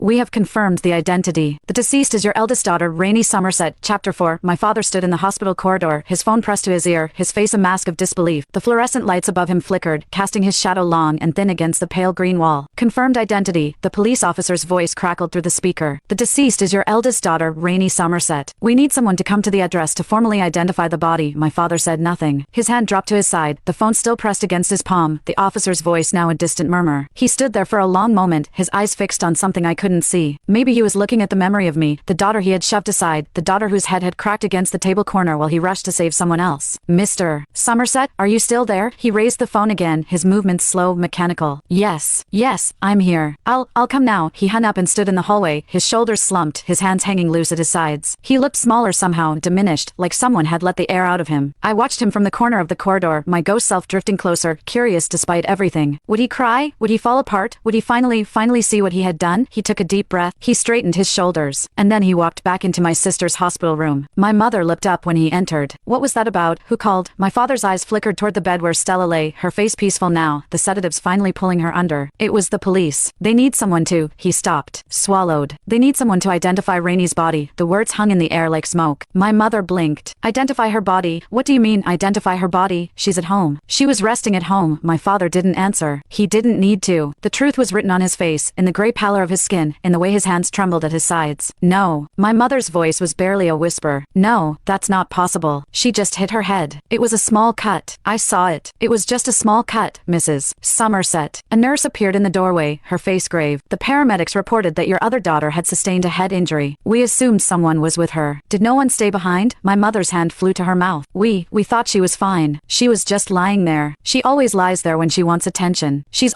We have confirmed the identity. The deceased is your eldest daughter, Rainey Somerset. Chapter 4. My father stood in the hospital corridor, his phone pressed to his ear, his face a mask of disbelief. The fluorescent lights above him flickered, casting his shadow long and thin against the pale green wall. Confirmed identity. The police officer's voice crackled through the speaker. The deceased is your eldest daughter, Rainey Somerset. We need someone to come to the address to formally identify the body. My father said nothing. His hand dropped to his side, the phone still pressed against his palm, the officer's voice now a distant murmur. He stood there for a long moment, his eyes fixed on something I couldn't see. Maybe he was looking at the memory of me, the daughter he had shoved aside, the daughter whose head had cracked against the table corner while he rushed to save someone else. Mr. Somerset, are you still there? He raised the phone again, his movements slow, mechanical. Yes, I'm here. I'll come now. He hung up and stood in the hallway, his shoulders slumped, his hands hanging loose at his sides. He looked smaller somehow, diminished, like someone had let the air out of him. I watched him from the corner of the corridor, my ghost self drifting closer, curious despite everything. Would he cry? Would he fall apart? Would he finally see what he had done? He took a deep breath. He straightened his shoulders. And then he walked back into my sister's hospital room. My mother looked up when he entered. What was that about? Who called? My father's eyes flickered toward the bed where Stella lay, her face peaceful now, the sedatives finally pulling her under. It was the police. They need someone to. He stopped. Swallowed. They need someone to identify Rainey's body. The words hung in the air like smoke. My mother blinked. Identify her body? What do you mean, identify her body? She's at home. She was resting at home. My father didn't answer. He didn't need to. The truth was written on his face, in the gray pallor of his skin, in the way his hands trembled at his sides. No. My mother's voice was barely a whisper. No, that's not possible. She just hit her head. It was a small cut. I saw it. It was just a small cut, Mrs. Somerset. A nurse appeared in the doorway, her face grave. The paramedics reported that your other daughter had sustained a head injury. We assumed someone was with her. Did no one stay behind? My mother's hand flew to her mouth. We thought she was fine. She was just lying there. She always lies there when she wants attention. She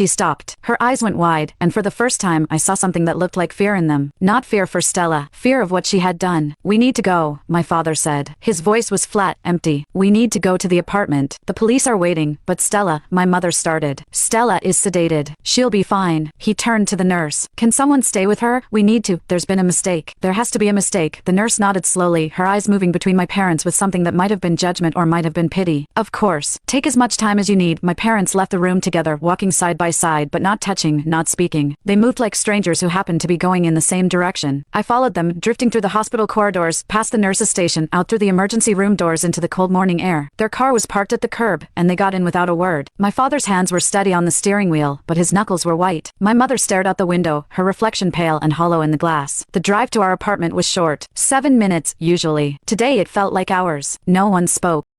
stopped. Her eyes went wide, and for the first time I saw something that looked like fear in them. Not fear for Stella. Fear of what she had done. We need to go, my father said. His voice was flat, empty. We need to go to the apartment. The police are waiting, but Stella, my mother started. Stella is sedated. She'll be fine. He turned to the nurse. Can someone stay with her? We need to. There's been a mistake. There has to be a mistake. The nurse nodded slowly, her eyes moving between my parents with something that might have been judgment or might have been pity. Of course. Take as much time as you need. My parents left the room together, walking side by side, but not touching, not speaking. They moved like strangers who happened to be going in the same direction. I followed them, drifting through the hospital corridors, past the nurse's station, out through the emergency room doors into the cold morning air. Their car was parked at the curb, and they got in without a word. My father's hands were steady on the steering wheel, but his knuckles were white. My mother stared out the window, her reflection pale and hollow in the glass. The drive to our apartment was short. 7 minutes, usually. Today it felt like hours. No one spoke.